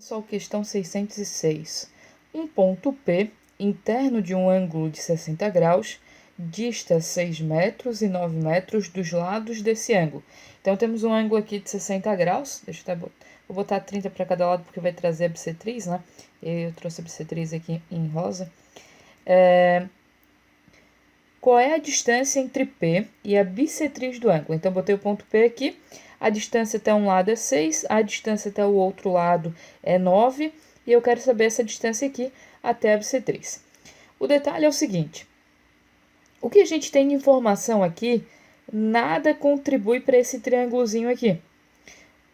Pessoal, questão 606. Um ponto P, interno de um ângulo de 60 graus, dista 6 metros e 9 metros dos lados desse ângulo. Então, temos um ângulo aqui de 60 graus. Vou botar 30 para cada lado, porque vai trazer a bissetriz, né? Eu trouxe a bissetriz aqui em rosa. Qual é a distância entre P e a bissetriz do ângulo? Então, botei o ponto P aqui. A distância até um lado é 6, a distância até o outro lado é 9, e eu quero saber essa distância aqui até a bissetriz. O detalhe é o seguinte: o que a gente tem de informação aqui, nada contribui para esse triângulozinho aqui.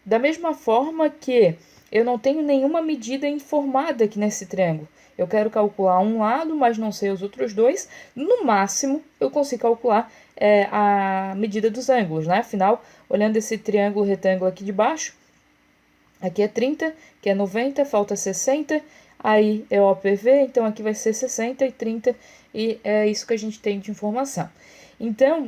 Da mesma forma que eu não tenho nenhuma medida informada aqui nesse triângulo. Eu quero calcular um lado, mas não sei os outros dois. No máximo, eu consigo calcular a medida dos ângulos, né? Afinal, olhando esse triângulo retângulo aqui de baixo, aqui é 30, que é 90, falta 60, aí é OPV, então aqui vai ser 60 e 30, e é isso que a gente tem de informação. Então,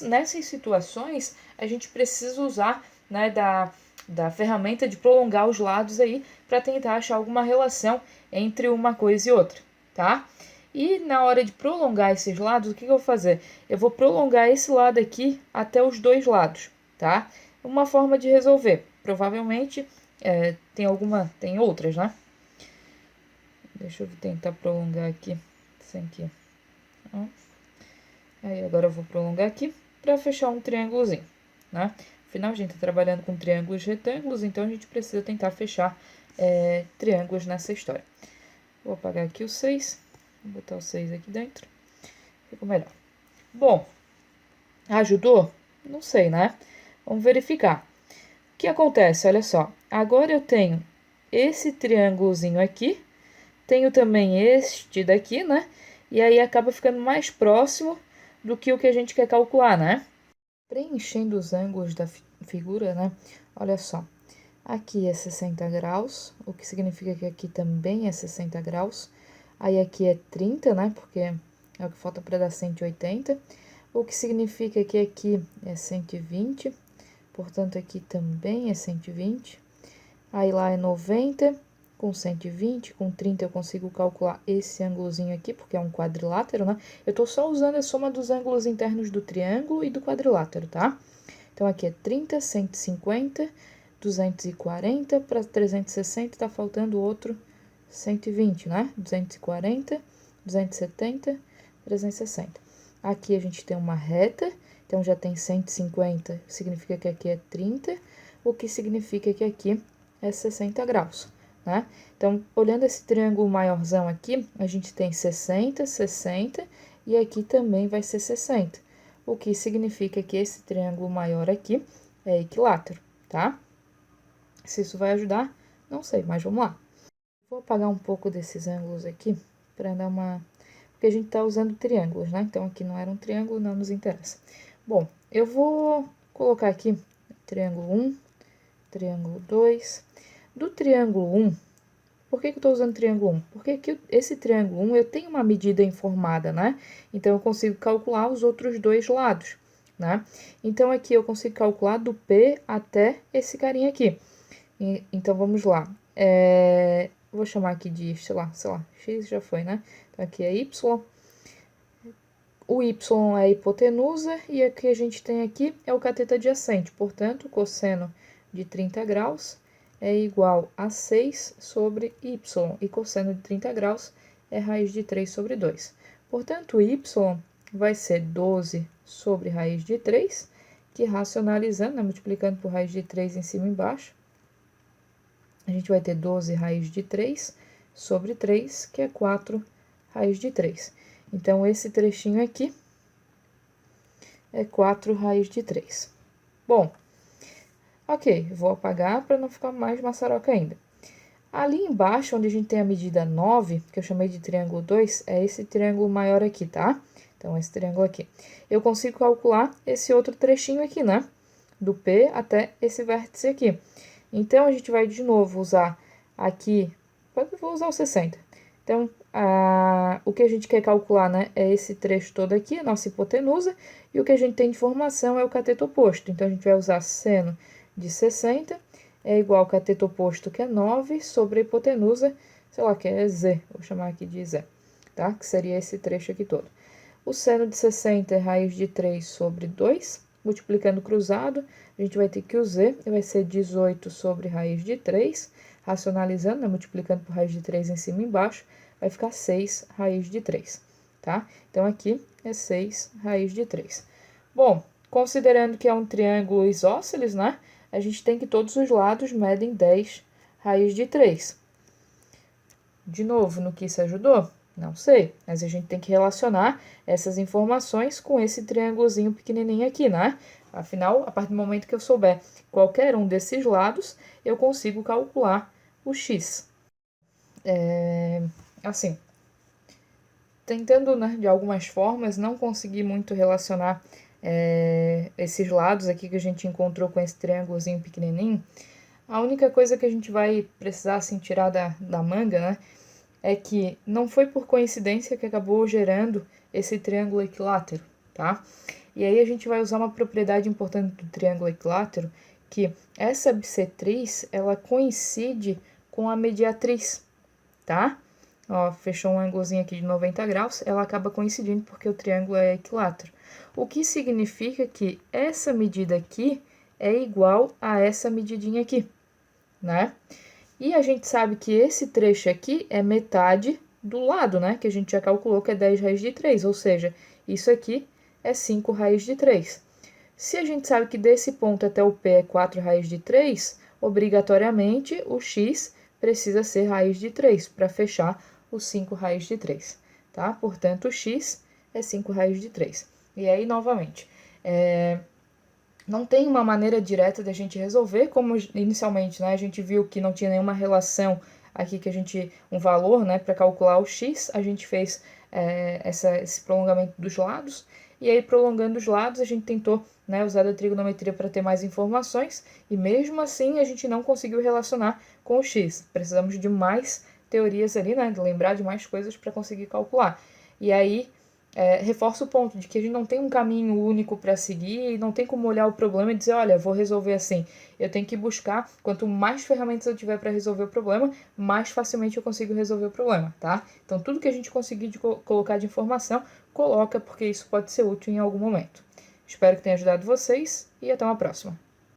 nessas situações, a gente precisa usar, né, da ferramenta de prolongar os lados aí, para tentar achar alguma relação entre uma coisa e outra, tá? E na hora de prolongar esses lados, o que eu vou fazer? Eu vou prolongar esse lado aqui até os dois lados, tá? Uma forma de resolver. Provavelmente tem outras, né? Deixa eu tentar prolongar aqui, sem aqui. Aí agora eu vou prolongar aqui para fechar um triângulozinho, né? Afinal, a gente está trabalhando com triângulos retângulos, então a gente precisa tentar fechar triângulos nessa história. Vou apagar aqui o 6, vou botar o 6 aqui dentro, ficou melhor. Bom, ajudou? Não sei, né? Vamos verificar. O que acontece? Olha só, agora eu tenho esse triângulozinho aqui, tenho também este daqui, né? E aí acaba ficando mais próximo do que o que a gente quer calcular, né? Preenchendo os ângulos da figura, né? Olha só, aqui é 60 graus, o que significa que aqui também é 60 graus. Aí aqui é 30, né? Porque é o que falta para dar 180. O que significa que aqui é 120, portanto aqui também é 120. Aí lá é 90, com 120, com 30 eu consigo calcular esse ângulozinho aqui, porque é um quadrilátero, né? Eu tô só usando a soma dos ângulos internos do triângulo e do quadrilátero, tá? Então, aqui é 30, 150, 240 para 360, tá faltando outro 120, né? 240, 270, 360. Aqui a gente tem uma reta, então já tem 150, significa que aqui é 30, o que significa que aqui é 60 graus. Né? Então, olhando esse triângulo maiorzão aqui, a gente tem 60, 60 e aqui também vai ser 60. O que significa que esse triângulo maior aqui é equilátero, tá? Se isso vai ajudar, não sei, mas vamos lá. Vou apagar um pouco desses ângulos aqui para dar uma... Porque a gente tá usando triângulos, né? Então, aqui não era um triângulo, não nos interessa. Bom, eu vou colocar aqui triângulo 1, triângulo 2... Do triângulo 1, por que eu estou usando triângulo 1? Porque aqui, esse triângulo 1, eu tenho uma medida informada, né? Então, eu consigo calcular os outros dois lados, né? Então, aqui eu consigo calcular do P até esse carinha aqui. Então, vamos lá. Vou chamar aqui de, sei lá, X já foi, né? Então, aqui é Y. O Y é a hipotenusa e o que a gente tem aqui é o cateto adjacente. Portanto, o cosseno de 30 graus é igual a 6 sobre y, e cosseno de 30 graus é raiz de 3 sobre 2. Portanto, y vai ser 12 sobre raiz de 3, que racionalizando, né, multiplicando por raiz de 3 em cima e embaixo, a gente vai ter 12 raiz de 3 sobre 3, que é 4 raiz de 3. Então, esse trechinho aqui é 4 raiz de 3. Bom, ok, vou apagar para não ficar mais maçaroca ainda. Ali embaixo, onde a gente tem a medida 9, que eu chamei de triângulo 2, é esse triângulo maior aqui, tá? Então, esse triângulo aqui. Eu consigo calcular esse outro trechinho aqui, né? Do P até esse vértice aqui. Então, a gente vai de novo usar aqui, vou usar o 60. Então, o que a gente quer calcular, né, é esse trecho todo aqui, a nossa hipotenusa, e o que a gente tem de informação é o cateto oposto. Então, a gente vai usar seno de 60 é igual ao cateto oposto, que é 9, sobre a hipotenusa, sei lá, que é Z, vou chamar aqui de Z, tá? Que seria esse trecho aqui todo. O seno de 60 é raiz de 3 sobre 2, multiplicando cruzado, a gente vai ter que o Z vai ser 18 sobre raiz de 3, racionalizando, né, multiplicando por raiz de 3 em cima e embaixo, vai ficar 6 raiz de 3, tá? Então, aqui é 6 raiz de 3. Bom, considerando que é um triângulo isósceles, né? A gente tem que todos os lados medem 10 raiz de 3. De novo, no que isso ajudou? Não sei, mas a gente tem que relacionar essas informações com esse triângulozinho pequenininho aqui, né? Afinal, a partir do momento que eu souber qualquer um desses lados, eu consigo calcular o x. Assim, tentando, né, de algumas formas, não consegui muito relacionar esses lados aqui que a gente encontrou com esse triângulozinho pequenininho. A única coisa que a gente vai precisar, assim, tirar da manga, né, é que não foi por coincidência que acabou gerando esse triângulo equilátero, tá? E aí a gente vai usar uma propriedade importante do triângulo equilátero, que essa bissetriz, ela coincide com a mediatriz, tá? Ó, fechou um ângulozinho aqui de 90 graus, ela acaba coincidindo porque o triângulo é equilátero. O que significa que essa medida aqui é igual a essa medidinha aqui, né? E a gente sabe que esse trecho aqui é metade do lado, né? Que a gente já calculou que é 10 raiz de 3, ou seja, isso aqui é 5 raiz de 3. Se a gente sabe que desse ponto até o pé é 4 raiz de 3, obrigatoriamente o x precisa ser raiz de 3 para fechar os 5 raiz de 3, tá? Portanto, o x é 5 raiz de 3. E aí, novamente, não tem uma maneira direta de a gente resolver, como inicialmente, né, a gente viu que não tinha nenhuma relação aqui, um valor, né, para calcular o x, a gente fez esse prolongamento dos lados, e aí prolongando os lados a gente tentou, né, usar a trigonometria para ter mais informações, e mesmo assim a gente não conseguiu relacionar com o x. Precisamos de mais teorias ali, né, de lembrar de mais coisas para conseguir calcular. E aí reforça o ponto de que a gente não tem um caminho único para seguir e não tem como olhar o problema e dizer, olha, vou resolver assim. Eu tenho que buscar, quanto mais ferramentas eu tiver para resolver o problema, mais facilmente eu consigo resolver o problema, tá? Então, tudo que a gente conseguir colocar de informação, coloca, porque isso pode ser útil em algum momento. Espero que tenha ajudado vocês e até uma próxima.